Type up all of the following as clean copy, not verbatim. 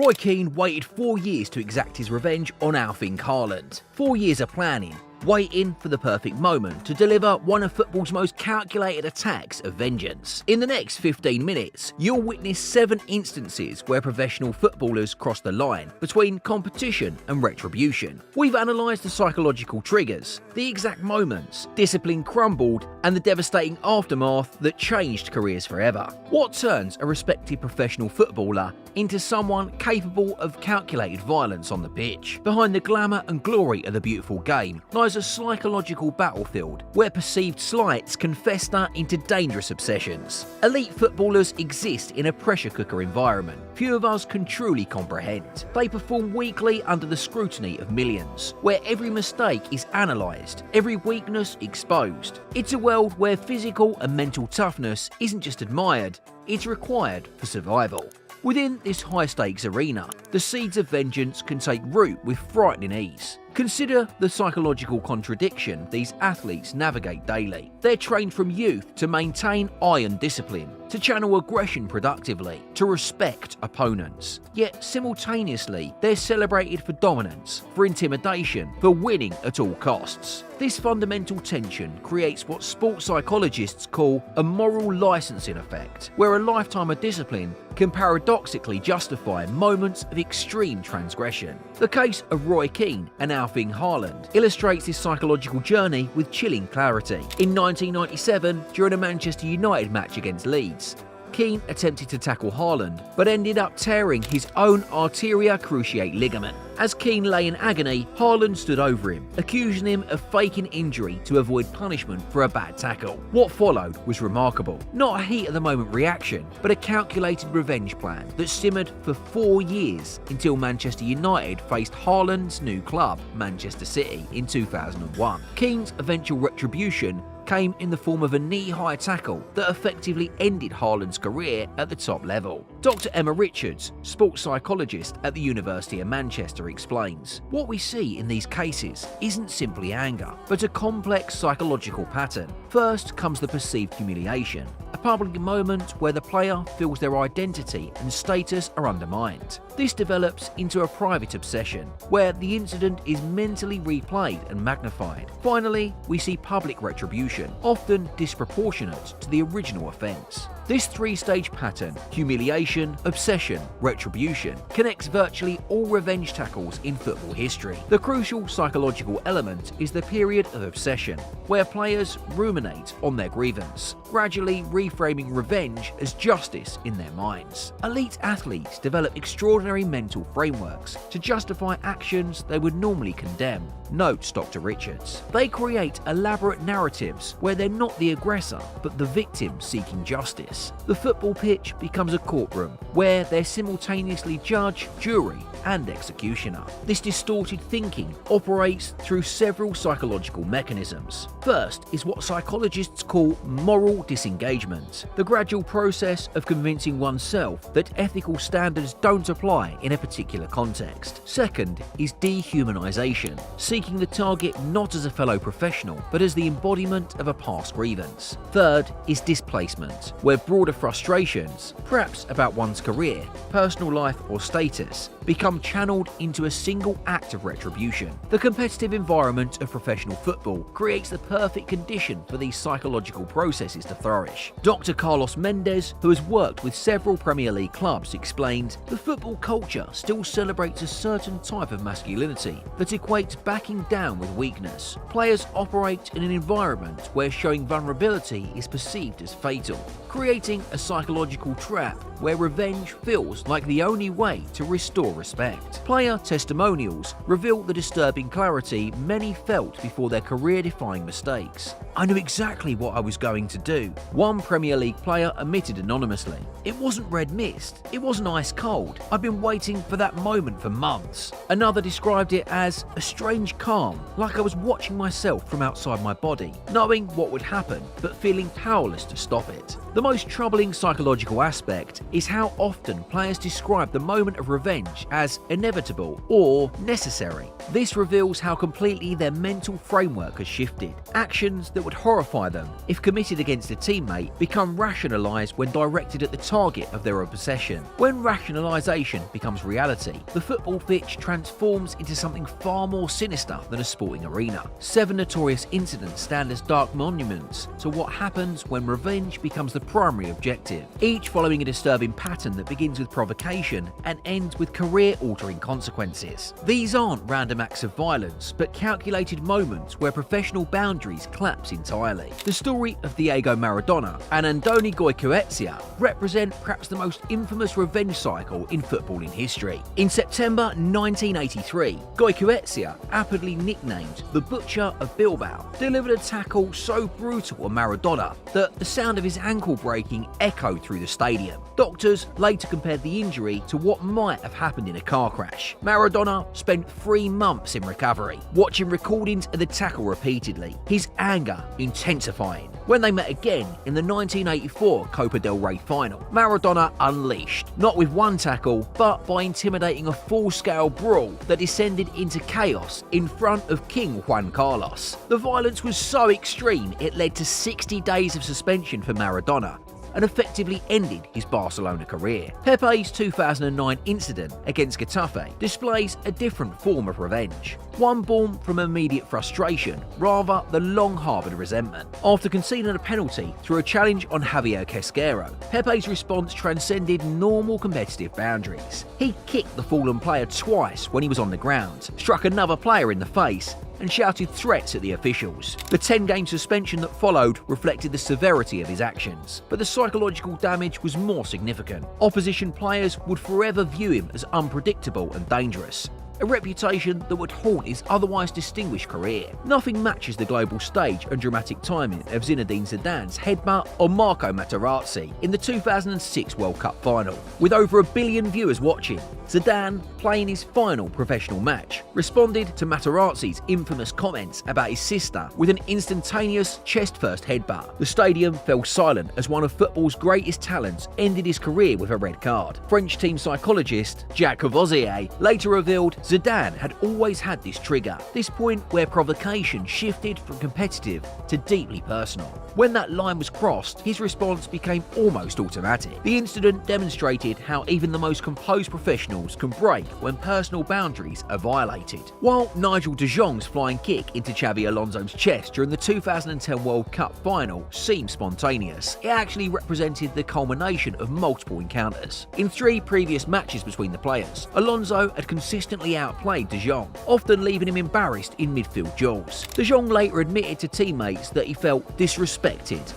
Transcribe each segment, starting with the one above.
Roy Keane waited 4 years to exact his revenge on Erling Haaland. 4 years of planning, waiting for the perfect moment to deliver one of football's most calculated attacks of vengeance. In the next 15 minutes, you'll witness 7 instances where professional footballers crossed the line between competition and retribution. We've analysed the psychological triggers, the exact moments, discipline crumbled, and the devastating aftermath that changed careers forever. What turns a respected professional footballer into someone capable of calculated violence on the pitch? Behind the glamour and glory of the beautiful game lies a psychological battlefield where perceived slights can fester into dangerous obsessions. Elite footballers exist in a pressure cooker environment few of us can truly comprehend. They perform weekly under the scrutiny of millions, where every mistake is analysed, every weakness exposed. It's a world where physical and mental toughness isn't just admired, it's required for survival. Within this high-stakes arena, the seeds of vengeance can take root with frightening ease. Consider the psychological contradiction these athletes navigate daily. They're trained from youth to maintain iron discipline, to channel aggression productively, to respect opponents. Yet simultaneously, they're celebrated for dominance, for intimidation, for winning at all costs. This fundamental tension creates what sports psychologists call a moral licensing effect, where a lifetime of discipline can paradoxically justify moments of extreme transgression. The case of Roy Keane and Erling Haaland illustrates this psychological journey with chilling clarity. In 1997, during a Manchester United match against Leeds, Keane attempted to tackle Haaland, but ended up tearing his own arteria cruciate ligament. As Keane lay in agony, Haaland stood over him, accusing him of faking injury to avoid punishment for a bad tackle. What followed was remarkable. Not a heat-of-the-moment reaction, but a calculated revenge plan that simmered for 4 years until Manchester United faced Haaland's new club, Manchester City, in 2001. Keane's eventual retribution came in the form of a knee-high tackle that effectively ended Haaland's career at the top level. Dr. Emma Richards, sports psychologist at the University of Manchester, explains, "What we see in these cases isn't simply anger, but a complex psychological pattern. First comes the perceived humiliation, a public moment where the player feels their identity and status are undermined. This develops into a private obsession, where the incident is mentally replayed and magnified. Finally, we see public retribution, often disproportionate to the original offence. This 3-stage pattern, humiliation, obsession, retribution, connects virtually all revenge tackles in football history. The crucial psychological element is the period of obsession, where players ruminate on their grievance, gradually reframing revenge as justice in their minds. Elite athletes develop extraordinary mental frameworks to justify actions they would normally condemn, notes Dr. Richards. They create elaborate narratives where they're not the aggressor, but the victim seeking justice. The football pitch becomes a courtroom where they're simultaneously judge, jury, and executioner. This distorted thinking operates through several psychological mechanisms. First is what psychologists call moral disengagement, the gradual process of convincing oneself that ethical standards don't apply in a particular context. Second is dehumanization, seeking the target not as a fellow professional, but as the embodiment of a past grievance. Third is displacement, where broader frustrations, perhaps about one's career, personal life, or status, become channeled into a single act of retribution. The competitive environment of professional football creates the perfect condition for these psychological processes to flourish. Dr. Carlos Mendes, who has worked with several Premier League clubs, explained, "The football culture still celebrates a certain type of masculinity that equates backing down with weakness. Players operate in an environment where showing vulnerability is perceived as fatal, creating a psychological trap where revenge feels like the only way to restore respect." Player testimonials reveal the disturbing clarity many felt before their career-defining mistakes. "I knew exactly what I was going to do," one Premier League player admitted anonymously. "It wasn't red mist, it wasn't ice cold. I've been waiting for that moment for months." Another described it as a strange calm, like I was watching myself from outside my body, knowing what would happen, but feeling powerless to stop it. The most most troubling psychological aspect is how often players describe the moment of revenge as inevitable or necessary. This reveals how completely their mental framework has shifted. Actions that would horrify them if committed against a teammate become rationalised when directed at the target of their obsession. When rationalisation becomes reality, the football pitch transforms into something far more sinister than a sporting arena. 7 notorious incidents stand as dark monuments to what happens when revenge becomes the primary objective, each following a disturbing pattern that begins with provocation and ends with career-altering consequences. These aren't random acts of violence, but calculated moments where professional boundaries collapse entirely. The story of Diego Maradona and Andoni Goicoechea represent perhaps the most infamous revenge cycle in footballing history. In September 1983, Goicoechea, aptly nicknamed the Butcher of Bilbao, delivered a tackle so brutal on Maradona that the sound of his ankle breaking echoed through the stadium. Doctors later compared the injury to what might have happened in a car crash. Maradona spent 3 months in recovery, watching recordings of the tackle repeatedly, his anger intensifying. When they met again in the 1984 Copa del Rey final, Maradona unleashed, not with one tackle, but by intimidating a full-scale brawl that descended into chaos in front of King Juan Carlos. The violence was so extreme it led to 60 days of suspension for Maradona and effectively ended his Barcelona career. Pepe's 2009 incident against Getafe displays a different form of revenge, one born from immediate frustration rather than long-harboured resentment. After conceding a penalty through a challenge on Javier Casquero, Pepe's response transcended normal competitive boundaries. He kicked the fallen player twice when he was on the ground, struck another player in the face, and shouted threats at the officials. The 10-game suspension that followed reflected the severity of his actions, but the psychological damage was more significant. Opposition players would forever view him as unpredictable and dangerous, a reputation that would haunt his otherwise distinguished career. Nothing matches the global stage and dramatic timing of Zinedine Zidane's headbutt on Marco Materazzi in the 2006 World Cup final. With over 1 billion viewers watching, Zidane, playing his final professional match, responded to Materazzi's infamous comments about his sister with an instantaneous chest-first headbutt. The stadium fell silent as one of football's greatest talents ended his career with a red card. French team psychologist Jacques Courvoisier later revealed Zidane had always had this trigger, this point where provocation shifted from competitive to deeply personal. When that line was crossed, his response became almost automatic. The incident demonstrated how even the most composed professionals can break when personal boundaries are violated. While Nigel de Jong's flying kick into Xabi Alonso's chest during the 2010 World Cup final seemed spontaneous, it actually represented the culmination of multiple encounters. In 3 previous matches between the players, Alonso had consistently outplayed de Jong, often leaving him embarrassed in midfield duels. De Jong later admitted to teammates that he felt disrespected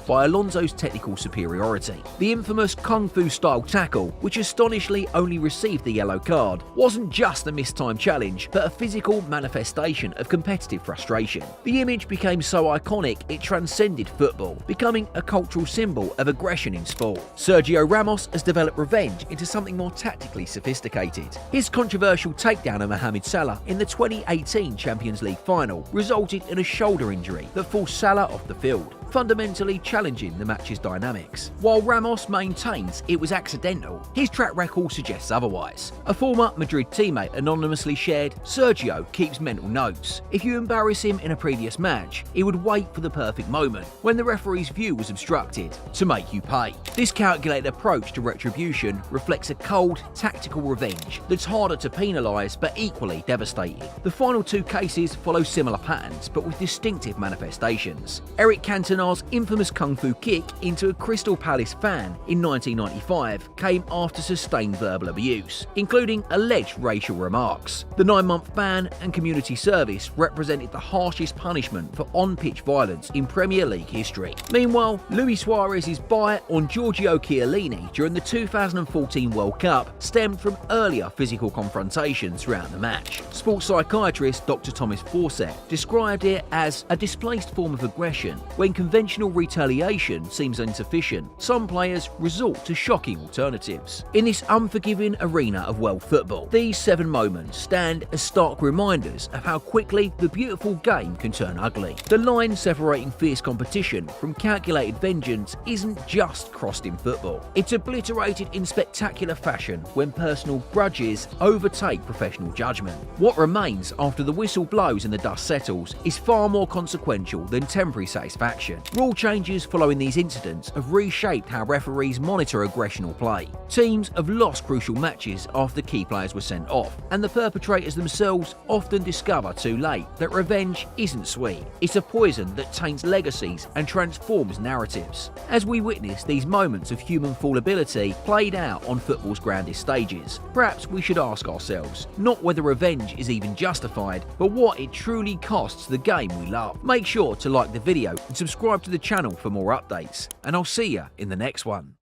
by Alonso's technical superiority. The infamous Kung Fu-style tackle, which astonishingly only received the yellow card, wasn't just a mistimed challenge, but a physical manifestation of competitive frustration. The image became so iconic it transcended football, becoming a cultural symbol of aggression in sport. Sergio Ramos has developed revenge into something more tactically sophisticated. His controversial takedown of Mohamed Salah in the 2018 Champions League final resulted in a shoulder injury that forced Salah off the field, fundamentally challenging the match's dynamics. While Ramos maintains it was accidental, his track record suggests otherwise. A former Madrid teammate anonymously shared, "Sergio keeps mental notes. If you embarrass him in a previous match, he would wait for the perfect moment, when the referee's view was obstructed, to make you pay." This calculated approach to retribution reflects a cold, tactical revenge that's harder to penalise but equally devastating. The final 2 cases follow similar patterns but with distinctive manifestations. Eric Cantona's infamous Kung Fu kick into a Crystal Palace fan in 1995 came after sustained verbal abuse, including alleged racial remarks. The 9-month ban and community service represented the harshest punishment for on-pitch violence in Premier League history. Meanwhile, Luis Suarez's bite on Giorgio Chiellini during the 2014 World Cup stemmed from earlier physical confrontations throughout the match. Sports psychiatrist Dr. Thomas Fawcett described it as a displaced form of aggression when conventional retaliation seems insufficient, some players resort to shocking alternatives. In this unforgiving arena of world football, these 7 moments stand as stark reminders of how quickly the beautiful game can turn ugly. The line separating fierce competition from calculated vengeance isn't just crossed in football. It's obliterated in spectacular fashion when personal grudges overtake professional judgment. What remains after the whistle blows and the dust settles is far more consequential than temporary satisfaction. Rule changes following these incidents have reshaped how referees monitor aggressional play. Teams have lost crucial matches after key players were sent off, and the perpetrators themselves often discover too late that revenge isn't sweet. It's a poison that taints legacies and transforms narratives. As we witness these moments of human fallibility played out on football's grandest stages, perhaps we should ask ourselves not whether revenge is even justified, but what it truly costs the game we love. Make sure to like the video and subscribe to the channel for more updates, and I'll see you in the next one.